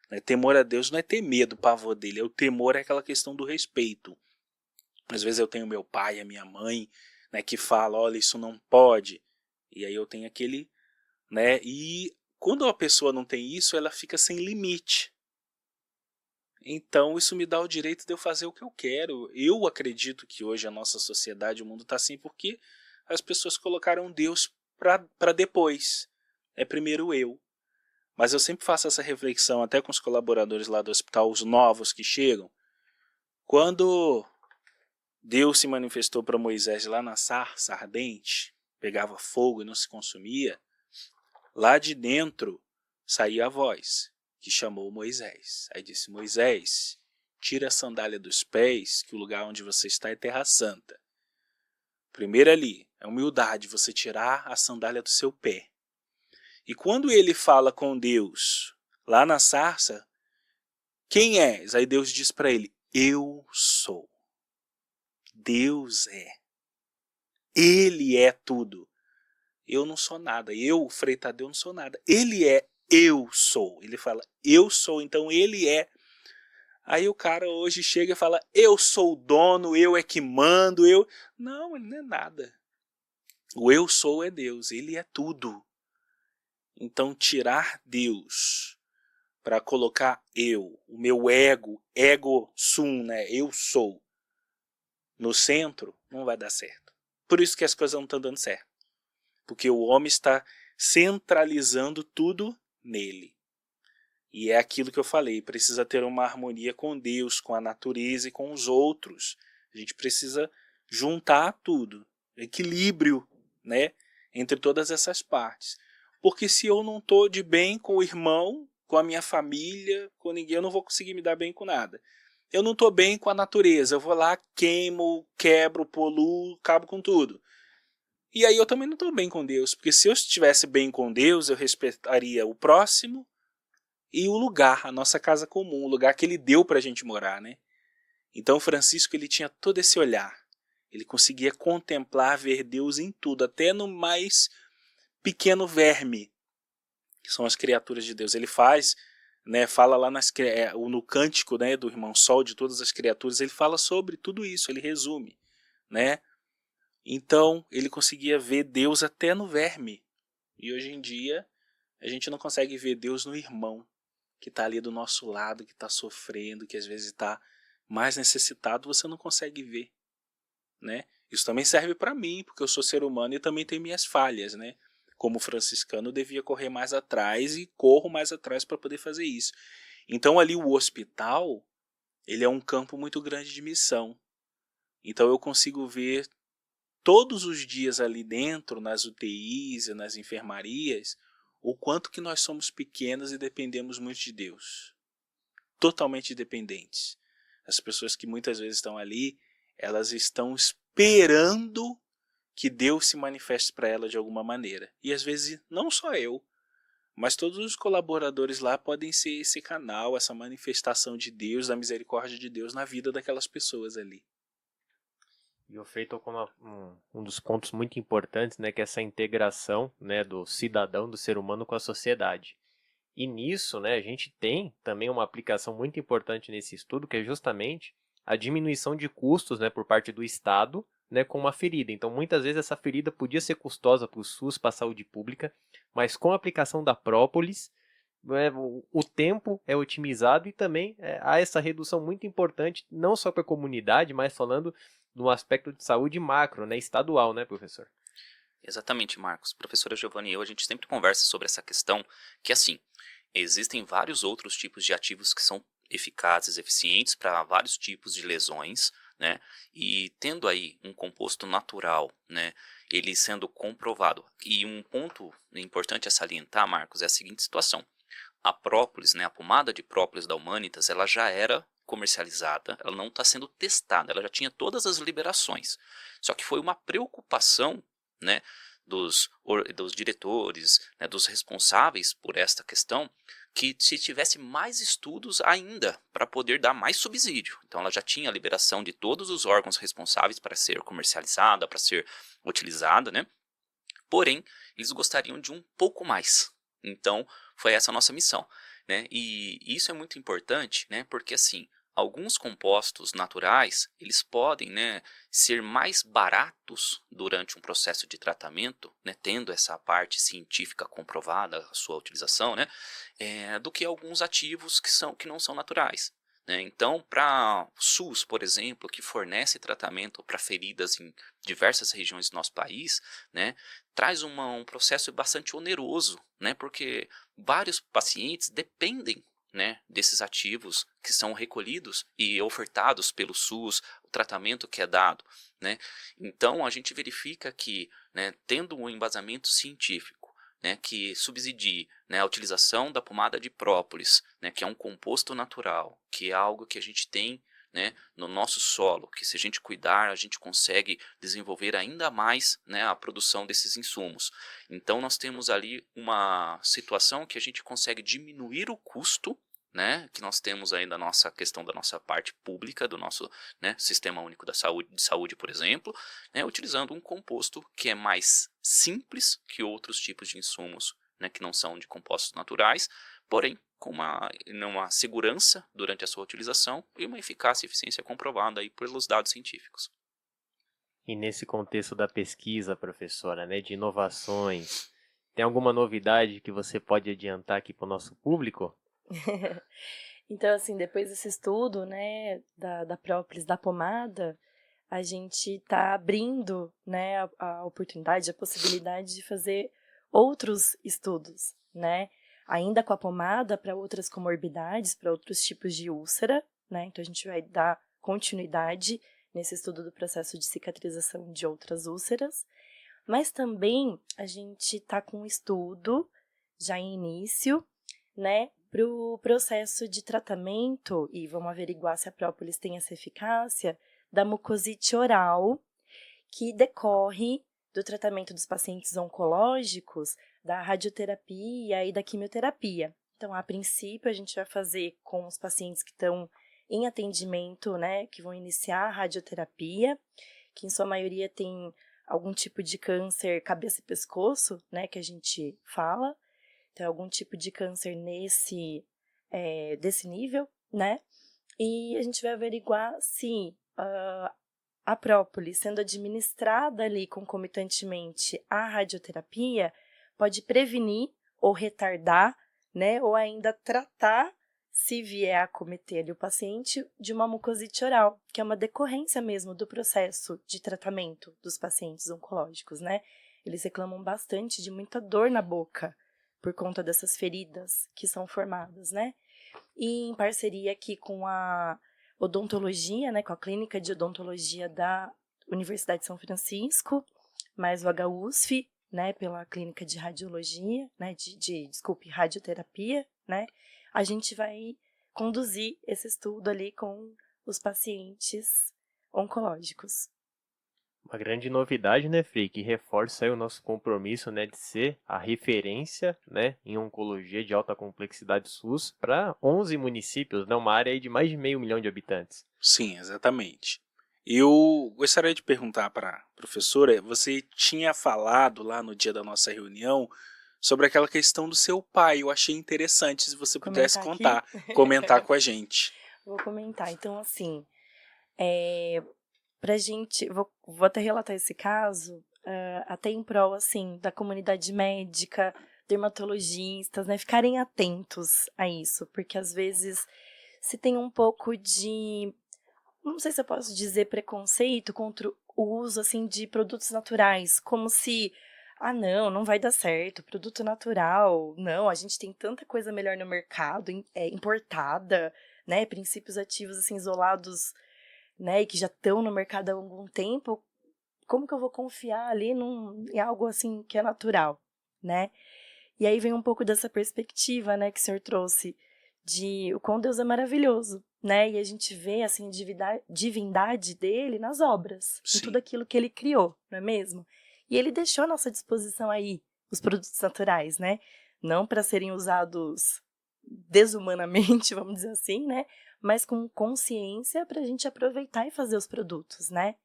S4: né? Temor a Deus não é ter medo, pavor dele, o temor é aquela questão do respeito. Às vezes eu tenho meu pai, a minha mãe, né, que fala, olha, isso não pode, e aí eu tenho aquele, né? E quando a pessoa não tem isso, ela fica sem limite. Então isso me dá o direito de eu fazer o que eu quero. Eu acredito que hoje a nossa sociedade, o mundo está assim porque as pessoas colocaram Deus para depois. É primeiro eu. Mas eu sempre faço essa reflexão até com os colaboradores lá do hospital, os novos que chegam. Quando Deus se manifestou para Moisés lá na sarça ardente, pegava fogo e não se consumia, lá de dentro saía a voz que chamou Moisés. Aí disse, Moisés, tira a sandália dos pés, que o lugar onde você está é terra santa. Primeiro ali, é humildade você tirar a sandália do seu pé. E quando ele fala com Deus, lá na sarça, quem és? Aí Deus diz para ele, eu sou. Deus é. Ele é tudo. Eu não sou nada. Eu, Frei Tadeu, não sou nada. Ele é eu sou. Ele fala, eu sou. Então ele é Aí o cara hoje chega e fala, eu sou o dono, eu é que mando, eu... Não, ele não é nada. O eu sou é Deus, ele é tudo. Então tirar Deus para colocar eu, o meu ego sum, né? Eu sou, no centro, não vai dar certo. Por isso que as coisas não estão dando certo. Porque o homem está centralizando tudo nele. E é aquilo que eu falei, precisa ter uma harmonia com Deus, com a natureza e com os outros. A gente precisa juntar tudo, equilíbrio, né, entre todas essas partes. Porque se eu não estou de bem com o irmão, com a minha família, com ninguém, eu não vou conseguir me dar bem com nada. Eu não estou bem com a natureza, eu vou lá, queimo, quebro, poluo, acabo com tudo. E aí eu também não estou bem com Deus, porque se eu estivesse bem com Deus, eu respeitaria o próximo e o lugar, a nossa casa comum, o lugar que ele deu para a gente morar, né? Então Francisco, ele tinha todo esse olhar. Ele conseguia contemplar, ver Deus em tudo, até no mais pequeno verme, que são as criaturas de Deus. Ele faz, né, fala lá no cântico, né, do Irmão Sol, de todas as criaturas, ele fala sobre tudo isso, ele resume, né? Então ele conseguia ver Deus até no verme. E hoje em dia a gente não consegue ver Deus no irmão, que está ali do nosso lado, que está sofrendo, que às vezes está mais necessitado, você não consegue ver, né? Isso também serve para mim, porque eu sou ser humano e também tenho minhas falhas, né? Como franciscano, eu devia correr mais atrás e corro mais atrás para poder fazer isso. Então ali o hospital, ele é um campo muito grande de missão. Então eu consigo ver todos os dias ali dentro, nas UTIs e nas enfermarias, o quanto que nós somos pequenos e dependemos muito de Deus. Totalmente dependentes. As pessoas que muitas vezes estão ali, elas estão esperando que Deus se manifeste para ela de alguma maneira. E às vezes não só eu, mas todos os colaboradores lá podem ser esse canal, essa manifestação de Deus, da misericórdia de Deus na vida daquelas pessoas ali.
S1: E o Frei tocou um dos pontos muito importantes, né, que é essa integração, né, do cidadão, do ser humano com a sociedade. E nisso, né, a gente tem também uma aplicação muito importante nesse estudo, que é justamente a diminuição de custos, né, por parte do Estado, né, com uma ferida. Então, muitas vezes essa ferida podia ser custosa para o SUS, para a saúde pública, mas com a aplicação da própolis, o tempo é otimizado e também há essa redução muito importante, não só para a comunidade, mas falando no aspecto de saúde macro, né, estadual, né, professor?
S3: Exatamente, Marcos. Professora Giovanni e eu, a gente sempre conversa sobre essa questão, que assim, existem vários outros tipos de ativos que são eficazes, eficientes para vários tipos de lesões, né? E tendo aí um composto natural, né, ele sendo comprovado. E um ponto importante a salientar, Marcos, é a seguinte situação. A própolis, né, a pomada de própolis da Humanitas, ela já era comercializada, ela não está sendo testada, ela já tinha todas as liberações. Só que foi uma preocupação, né, dos diretores, né, dos responsáveis por esta questão, que se tivesse mais estudos ainda para poder dar mais subsídio. Então ela já tinha a liberação de todos os órgãos responsáveis para ser comercializada, para ser utilizada, né? Porém, eles gostariam de um pouco mais. Então, foi essa a nossa missão, né? E isso é muito importante, né? Porque assim, alguns compostos naturais, eles podem, né, ser mais baratos durante um processo de tratamento, né, tendo essa parte científica comprovada, a sua utilização, né, do que alguns ativos que não são naturais. Né? Então, para o SUS, por exemplo, que fornece tratamento para feridas em diversas regiões do nosso país, né, traz um processo bastante oneroso, né, porque vários pacientes dependem, né, desses ativos que são recolhidos e ofertados pelo SUS, o tratamento que é dado, né? Então a gente verifica que, né, tendo um embasamento científico, né, que subsidie, né, a utilização da pomada de própolis, né, que é um composto natural, que é algo que a gente tem, né, no nosso solo, que se a gente cuidar, a gente consegue desenvolver ainda mais, né, a produção desses insumos. Então nós temos ali uma situação que a gente consegue diminuir o custo, né, que nós temos aí da nossa questão da nossa parte pública, do nosso, né, Sistema Único da Saúde, por exemplo, né, utilizando um composto que é mais simples que outros tipos de insumos, né, que não são de compostos naturais, porém com uma segurança durante a sua utilização e uma eficácia e eficiência comprovada aí pelos dados científicos.
S1: E nesse contexto da pesquisa, professora, né, de inovações, tem alguma novidade que você pode adiantar aqui para o nosso público?
S2: Então, assim, depois desse estudo, né, da própolis, da pomada, a gente está abrindo, né, a oportunidade, a possibilidade de fazer outros estudos, né, ainda com a pomada para outras comorbidades, para outros tipos de úlcera, né, então a gente vai dar continuidade nesse estudo do processo de cicatrização de outras úlceras, mas também a gente está com um estudo já em início, né, para o processo de tratamento, e vamos averiguar se a própolis tem essa eficácia, da mucosite oral, que decorre do tratamento dos pacientes oncológicos, da radioterapia e da quimioterapia. Então, a princípio, a gente vai fazer com os pacientes que estão em atendimento, né, que vão iniciar a radioterapia, que em sua maioria tem algum tipo de câncer cabeça e pescoço, né, que a gente fala, então algum tipo de câncer desse nível, né, e a gente vai averiguar se a própolis, sendo administrada ali concomitantemente à radioterapia, pode prevenir ou retardar, né, ou ainda tratar, se vier a acometer ali o paciente, de uma mucosite oral, que é uma decorrência mesmo do processo de tratamento dos pacientes oncológicos, né? Eles reclamam bastante de muita dor na boca por conta dessas feridas que são formadas, né? E em parceria aqui com a odontologia, né, com a clínica de odontologia da Universidade de São Francisco, mais o HUSF, né, pela clínica de radiologia, né, radioterapia, né, a gente vai conduzir esse estudo ali com os pacientes oncológicos.
S1: Uma grande novidade, né, Frei, que reforça aí o nosso compromisso, né, de ser a referência, né, em oncologia de alta complexidade SUS para 11 municípios, né, uma área aí de mais de 500 mil de habitantes.
S4: Sim, exatamente. Eu gostaria de perguntar para a professora, você tinha falado lá no dia da nossa reunião sobre aquela questão do seu pai. Eu achei interessante se você pudesse comentar com a gente.
S2: Vou comentar. Então, assim, pra gente, vou até relatar esse caso, até em prol, assim, da comunidade médica, dermatologistas, né, ficarem atentos a isso, porque às vezes se tem um pouco de, não sei se eu posso dizer preconceito contra o uso, assim, de produtos naturais, como se, não vai dar certo, produto natural, não, a gente tem tanta coisa melhor no mercado, importada, né, princípios ativos, assim, isolados, né, e que já estão no mercado há algum tempo, como que eu vou confiar ali em algo assim que é natural, né? E aí vem um pouco dessa perspectiva, né, que o senhor trouxe, de o quão Deus é maravilhoso, né? E a gente vê assim, a divindade dele nas obras,
S4: Sim.
S2: em tudo aquilo que ele criou, não é mesmo? E ele deixou à nossa disposição aí os produtos naturais, né? Não para serem usados desumanamente, vamos dizer assim, né? Mas com consciência para a gente aproveitar e fazer os produtos, né?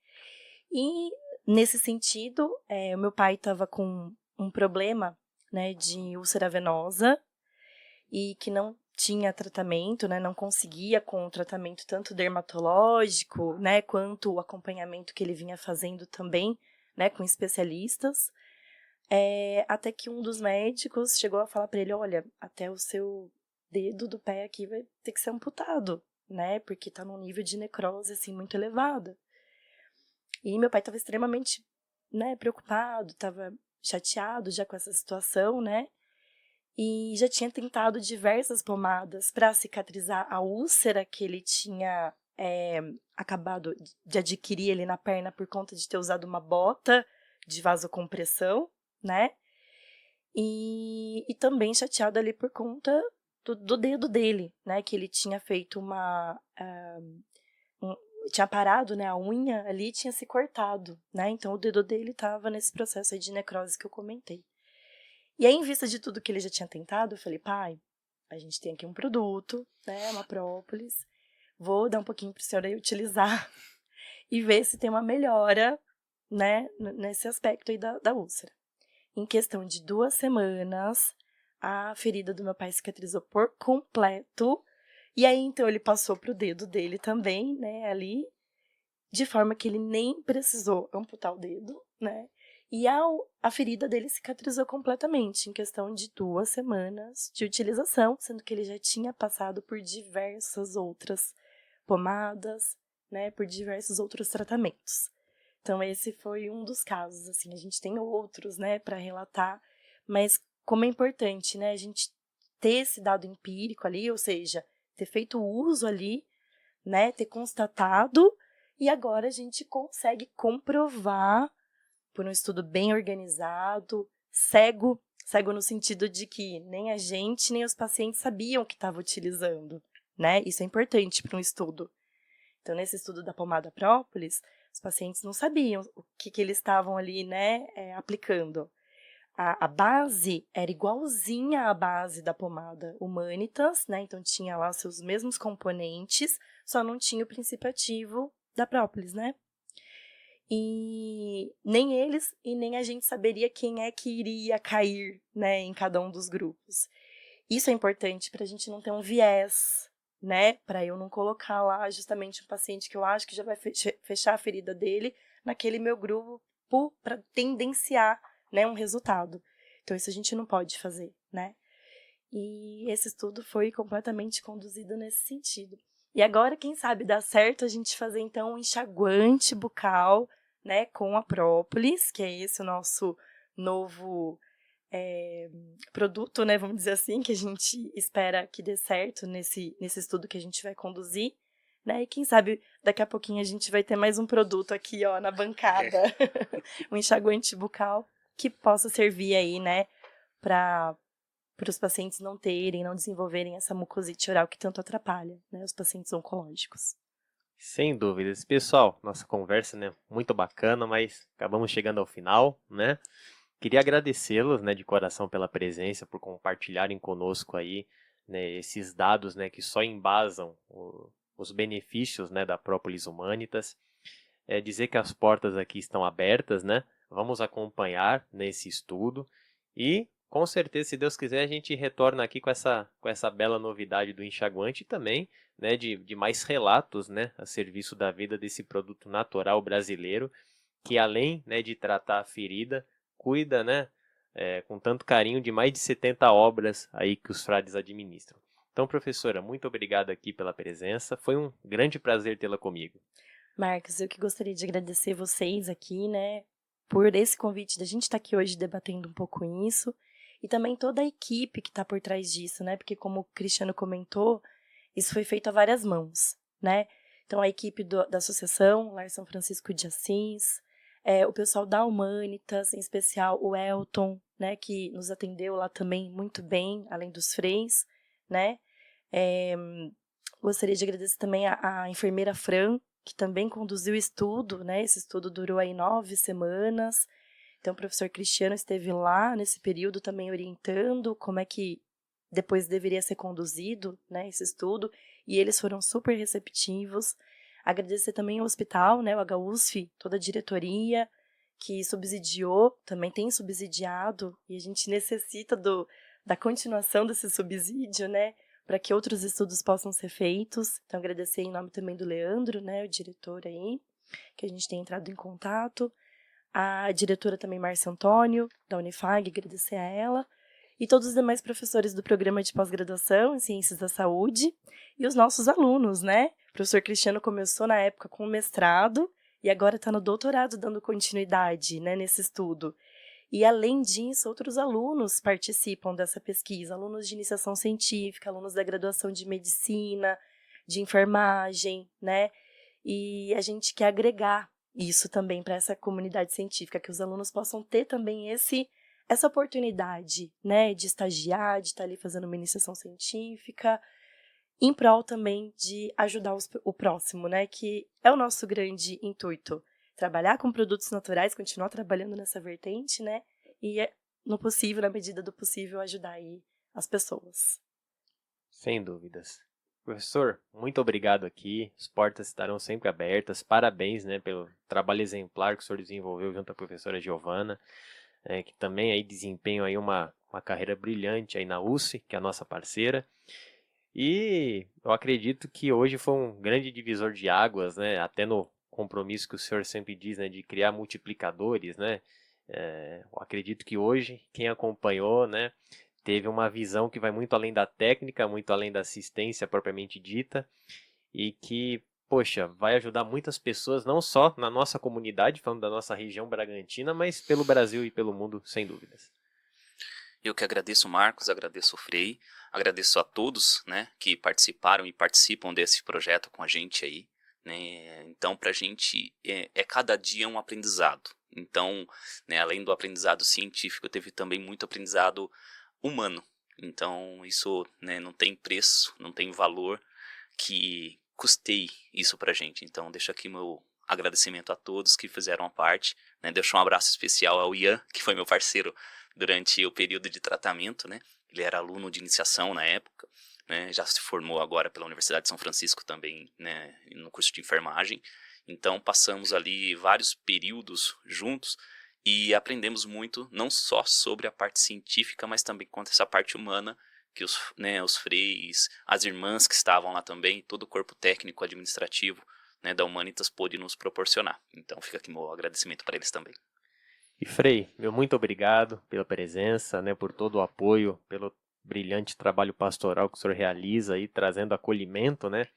S2: E nesse sentido, o meu pai estava com um problema, né, de úlcera venosa e que não tinha tratamento, né, não conseguia com o tratamento tanto dermatológico, né, quanto o acompanhamento que ele vinha fazendo também, né, com especialistas, até que um dos médicos chegou a falar para ele, olha, até o seu dedo do pé aqui vai ter que ser amputado, né, porque tá num nível de necrose, assim, muito elevada. E meu pai estava extremamente, né, preocupado, estava chateado já com essa situação, né, e já tinha tentado diversas pomadas para cicatrizar a úlcera que ele tinha acabado de adquirir ali na perna por conta de ter usado uma bota de vasocompressão, né, e também chateado ali por conta do dedo dele, né, que ele tinha feito tinha parado, né, a unha ali tinha se cortado, né, então o dedo dele estava nesse processo aí de necrose que eu comentei. E aí, em vista de tudo que ele já tinha tentado, eu falei, pai, a gente tem aqui um produto, né, uma própolis, vou dar um pouquinho pro senhor aí utilizar e ver se tem uma melhora, né, nesse aspecto aí da úlcera. Em questão de 2 semanas, a ferida do meu pai cicatrizou por completo. E aí, então, ele passou pro dedo dele também, né, ali, de forma que ele nem precisou amputar o dedo, né? E a ferida dele cicatrizou completamente, em questão de 2 semanas de utilização, sendo que ele já tinha passado por diversas outras pomadas, né, por diversos outros tratamentos. Então, esse foi um dos casos, assim, a gente tem outros, né, para relatar, mas como é importante, né, a gente ter esse dado empírico ali, ou seja, ter feito uso ali, né, ter constatado, e agora a gente consegue comprovar por um estudo bem organizado, cego no sentido de que nem a gente, nem os pacientes sabiam que estava utilizando, né? Isso é importante para um estudo. Então, nesse estudo da pomada própolis, os pacientes não sabiam o que eles estavam ali, né, aplicando. A base era igualzinha à base da pomada Humanitas, né? Então tinha lá seus mesmos componentes, só não tinha o princípio ativo da própolis, né? E nem eles e nem a gente saberia quem é que iria cair, né, em cada um dos grupos. Isso é importante para a gente não ter um viés, né? Para eu não colocar lá justamente um paciente que eu acho que já vai fechar a ferida dele naquele meu grupo para tendenciar, né, um resultado. Então isso a gente não pode fazer, né? E esse estudo foi completamente conduzido nesse sentido. E agora, quem sabe, dá certo a gente fazer, então, um enxaguante bucal, né, com a própolis, que é esse o nosso novo produto, né, vamos dizer assim, que a gente espera que dê certo nesse estudo que a gente vai conduzir, né, e quem sabe daqui a pouquinho a gente vai ter mais um produto aqui, ó, na bancada, um enxaguante bucal que possa servir aí, né, para os pacientes não desenvolverem essa mucosite oral que tanto atrapalha, né, os pacientes oncológicos.
S1: Sem dúvidas. Pessoal, nossa conversa, né, muito bacana, mas acabamos chegando ao final, né? Queria agradecê-los, né, de coração pela presença, por compartilharem conosco aí, né, esses dados, né, que só embasam os benefícios, né, da Própolis Humanitas. Dizer que as portas aqui estão abertas, né? Vamos acompanhar nesse estudo e, com certeza, se Deus quiser, a gente retorna aqui com essa bela novidade do enxaguante e também, né, de mais relatos, né, a serviço da vida desse produto natural brasileiro, que além, né, de tratar a ferida, cuida, né, com tanto carinho de mais de 70 obras aí que os frades administram. Então, professora, muito obrigado aqui pela presença. Foi um grande prazer tê-la comigo.
S2: Marcos, eu que gostaria de agradecer vocês aqui, né, por esse convite da gente estar aqui hoje debatendo um pouco isso, e também toda a equipe que está por trás disso, né, porque como o Cristiano comentou, isso foi feito a várias mãos, né, então a equipe da associação, Lar São Francisco de Assis, o pessoal da Humanitas, em especial o Elton, né, que nos atendeu lá também muito bem, além dos freis, né, gostaria de agradecer também a enfermeira Fran, que também conduziu o estudo, né? Esse estudo durou aí 9 semanas. Então, o professor Cristiano esteve lá nesse período também orientando como é que depois deveria ser conduzido, né, esse estudo, e eles foram super receptivos. Agradecer também ao hospital, né, o HUSF, toda a diretoria que subsidiou, também tem subsidiado, e a gente necessita da continuação desse subsídio, né, para que outros estudos possam ser feitos. Então, agradecer em nome também do Leandro, né, o diretor aí, que a gente tem entrado em contato. A diretora também, Márcia Antônio, da Unifag, agradecer a ela. E todos os demais professores do programa de pós-graduação em Ciências da Saúde. E os nossos alunos, né? O professor Cristiano começou na época com o mestrado e agora está no doutorado dando continuidade, né, nesse estudo. E, além disso, outros alunos participam dessa pesquisa, alunos de iniciação científica, alunos da graduação de medicina, de enfermagem, né? E a gente quer agregar isso também para essa comunidade científica, que os alunos possam ter também essa oportunidade, né, de estagiar, de estar ali fazendo uma iniciação científica, em prol também de ajudar o próximo, né, que é o nosso grande intuito. Trabalhar com produtos naturais, continuar trabalhando nessa vertente, né? E, no possível, na medida do possível, ajudar aí as pessoas.
S1: Sem dúvidas. Professor, muito obrigado aqui. As portas estarão sempre abertas. Parabéns, né, pelo trabalho exemplar que o senhor desenvolveu junto à professora Giovana, que também aí desempenham aí uma uma carreira brilhante aí na USP, que é a nossa parceira. E eu acredito que hoje foi um grande divisor de águas, né? Até no compromisso que o senhor sempre diz, né? De criar multiplicadores, né? Eu acredito que hoje, quem acompanhou, né? Teve uma visão que vai muito além da técnica, muito além da assistência propriamente dita, e que, poxa, vai ajudar muitas pessoas, não só na nossa comunidade, falando da nossa região Bragantina, mas pelo Brasil e pelo mundo, sem dúvidas.
S3: Eu que agradeço o Marcos, agradeço o Frei, agradeço a todos, né, que participaram e participam desse projeto com a gente aí, né. Então, para a gente é cada dia um aprendizado. Então, né, além do aprendizado científico, teve também muito aprendizado humano. Então, isso, né, não tem preço, não tem valor que custeie isso para a gente. Então, deixo aqui meu agradecimento a todos que fizeram a parte, né. Deixo um abraço especial ao Ian, que foi meu parceiro durante o período de tratamento, né? Ele era aluno de iniciação na época, né? Já se formou agora pela Universidade de São Francisco também, né? No curso de enfermagem. Então passamos ali vários períodos juntos e aprendemos muito, não só sobre a parte científica, mas também quanto essa parte humana, que os freis, as irmãs que estavam lá também, todo o corpo técnico administrativo, né, da Humanitas pôde nos proporcionar. Então fica aqui meu agradecimento para eles também.
S1: E Frei, meu muito obrigado pela presença, né, por todo o apoio, pelo brilhante trabalho pastoral que o senhor realiza aí, trazendo acolhimento, né,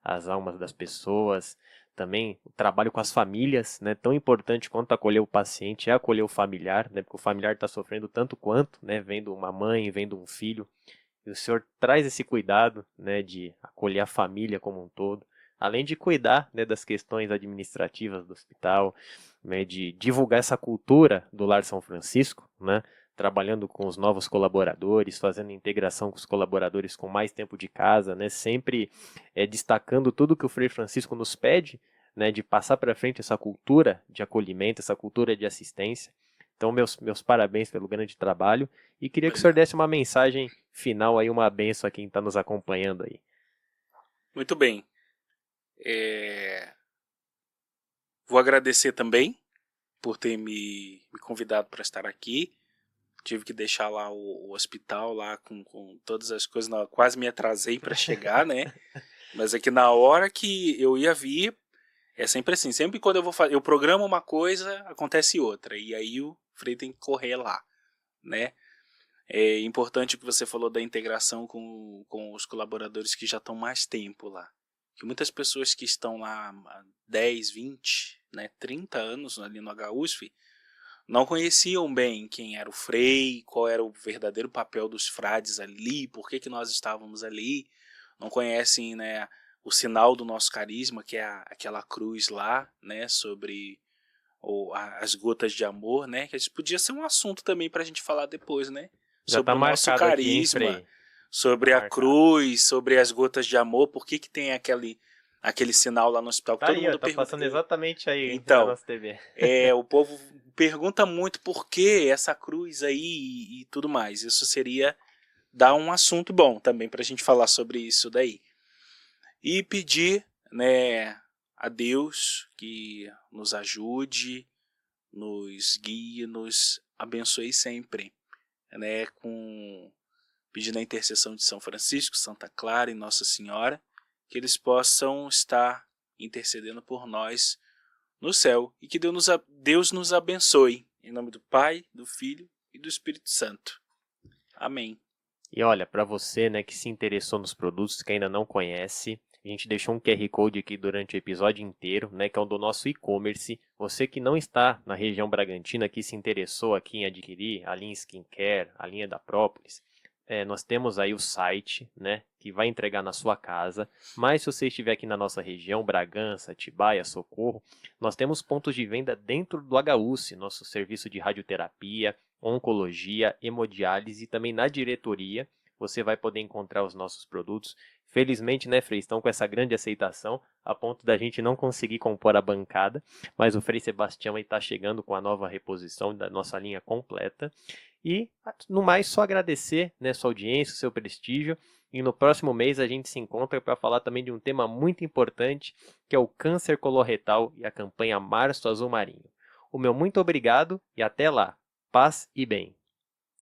S1: às almas das pessoas. Também o trabalho com as famílias, né, tão importante quanto acolher o paciente é acolher o familiar, né, porque o familiar está sofrendo tanto quanto, né, vendo uma mãe, vendo um filho. E o senhor traz esse cuidado, né, de acolher a família como um todo, além de cuidar, né, das questões administrativas do hospital, né, de divulgar essa cultura do Lar São Francisco, né, trabalhando com os novos colaboradores, fazendo integração com os colaboradores com mais tempo de casa, né, sempre destacando tudo que o Frei Francisco nos pede, né, de passar para frente essa cultura de acolhimento, essa cultura de assistência. Então, meus parabéns pelo grande trabalho e queria que o senhor desse uma mensagem final aí, uma bênção a quem está nos acompanhando aí.
S4: Muito bem. Vou agradecer também por ter me convidado para estar aqui. Tive que deixar lá o hospital lá com todas as coisas, quase me atrasei para chegar, né? Mas é que na hora que eu ia vir, é sempre assim, sempre quando eu programo uma coisa, acontece outra, e aí o Frei tem que correr lá, né? É importante o que você falou da integração com os colaboradores que já estão mais tempo lá. Que muitas pessoas que estão lá há 10, 20, né, 30 anos ali no HUSF, não conheciam bem quem era o Frei, qual era o verdadeiro papel dos frades ali, por que nós estávamos ali, não conhecem, né, o sinal do nosso carisma, que é aquela cruz lá, né, sobre as gotas de amor, né, que isso podia ser um assunto também para a gente falar depois, né,
S1: Já
S4: sobre
S1: tá
S4: o nosso
S1: marcado aqui, hein,
S4: carisma,
S1: Frei?
S4: sobre
S1: Tá
S4: a
S1: marcado.
S4: cruz, sobre as gotas de amor, por que tem aquele sinal lá no hospital, que
S1: Tá
S4: todo
S1: aí, ó,
S4: mundo
S1: tá
S4: pergunta.
S1: passando exatamente aí
S4: Então,
S1: na nossa TV.
S4: o povo pergunta muito por que essa cruz aí e tudo mais. Isso seria dar um assunto bom também para a gente falar sobre isso daí. E pedir, né, a Deus que nos ajude, nos guie, nos abençoe sempre, né, pedindo a intercessão de São Francisco, Santa Clara e Nossa Senhora, que eles possam estar intercedendo por nós no céu e que Deus nos abençoe. Em nome do Pai, do Filho e do Espírito Santo. Amém.
S1: E olha, para você, né, que se interessou nos produtos, que ainda não conhece, a gente deixou um QR Code aqui durante o episódio inteiro, né, que é o do nosso e-commerce. Você que não está na região Bragantina, que se interessou aqui em adquirir a linha Skincare, a linha da Própolis, nós temos aí o site, né, que vai entregar na sua casa, mas se você estiver aqui na nossa região, Bragança, Atibaia, Socorro, nós temos pontos de venda dentro do HUSC, nosso serviço de radioterapia, oncologia, hemodiálise e também na diretoria você vai poder encontrar os nossos produtos. Felizmente, né, Frei, estão com essa grande aceitação, a ponto da gente não conseguir compor a bancada, mas o Frei Sebastião está chegando com a nova reposição da nossa linha completa. E, no mais, só agradecer, né, sua audiência, seu prestígio. E no próximo mês a gente se encontra para falar também de um tema muito importante, que é o câncer coloretal e a campanha Março Azul Marinho. O meu muito obrigado e até lá. Paz e bem.